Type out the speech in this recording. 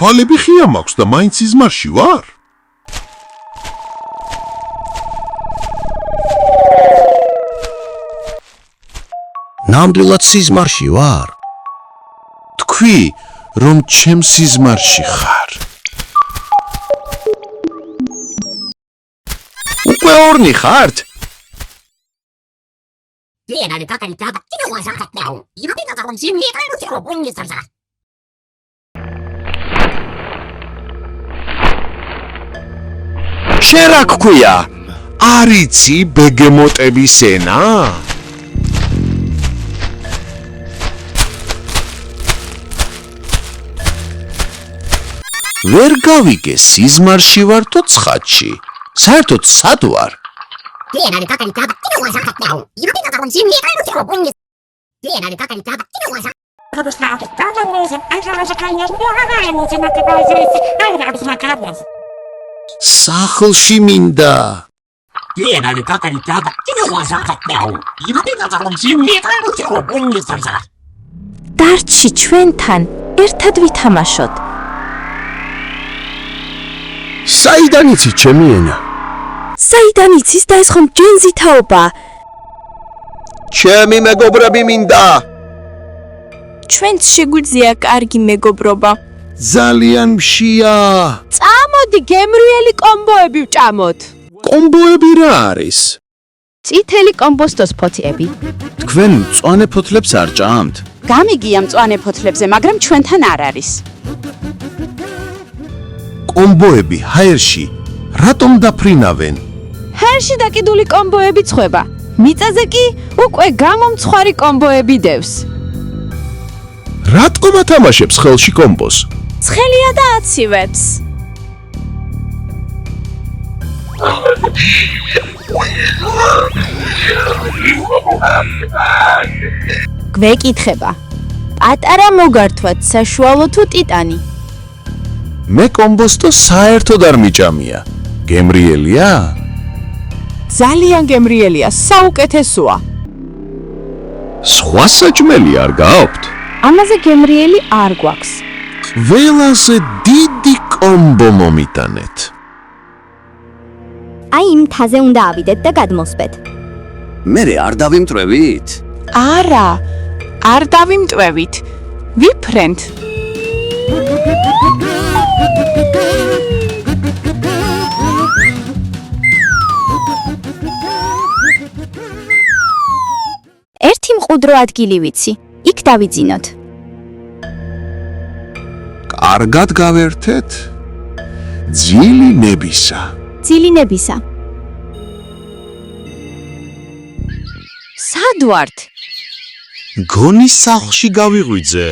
თვალები ხია მაქვს და მაინც სიზმარში ვარ? ნამდვილად სიზმარში ვარ. თქვი, რომ ჩემ სიზმარში ხარ. უკვე ორნი ხართ? შენ რა გქვია? არ იცი ბეგემოტების ენა? ვერ გავიგე, სიზმარში ვარ თუ ცხადში? საერთოდ სად ვარ? სახლში მინდა. დარჩი ჩვენთან, ერთად ვითამაშოთ. საიდან იცი ჩემი ენა? საიდან იცის და ეს ხომ ჯენზი თაობა? ჩემი მეგობრები მინდა. ჩვენც შეგვიძლია კარგი მეგობრობა. ძალიან მშია. წამოდი გემრიელი კომბოები ვჭამოთ. კომბოები რა არის? წითელი კომბოსტოს ფოთლები. თქვენ მწვანე ფოთლებს არ ჭამთ? გამიგია მწვანე ფოთლებზე, მაგრამ ჩვენთან არ არის. კომბოები ჰაერში რატომ დაფრინავენ? ჰაერში დაკიდული კომბოები ცხება. მიწაზე კი უკვე გამომცხვარი კომბოები დევს. რატომ ათამაშებს ხელში კომბოს? ცხელია და აცივებს. გვეკითხება. პატარა მოგართვათ საშუალო თუ ტიტანი? მე კომბოსტო საერთოდ არ მიჭამია. გემრიელია? ძალიან გემრიელია, საუკეთესოა. სხვა საჭმელი არ გააქვთ? ამაზე გემრიელი არ გვაქვს. ყველაზე დიდი კომბო მომიტანეთ. აი იმ მთაზე უნდა ავიდეთ და გადმოსვეთ. მე არ დავიმტვევით? არა, არ დავიმტვევით. ვიფრენთ. ერთი მყუდრო ადგილი ვიცი. იქ დავიძინოთ. კარგად გავერთეთ. ძილი ნებისა. ძილი ნებისა. სად ვართ? გონის სახლში გავიღვიძე.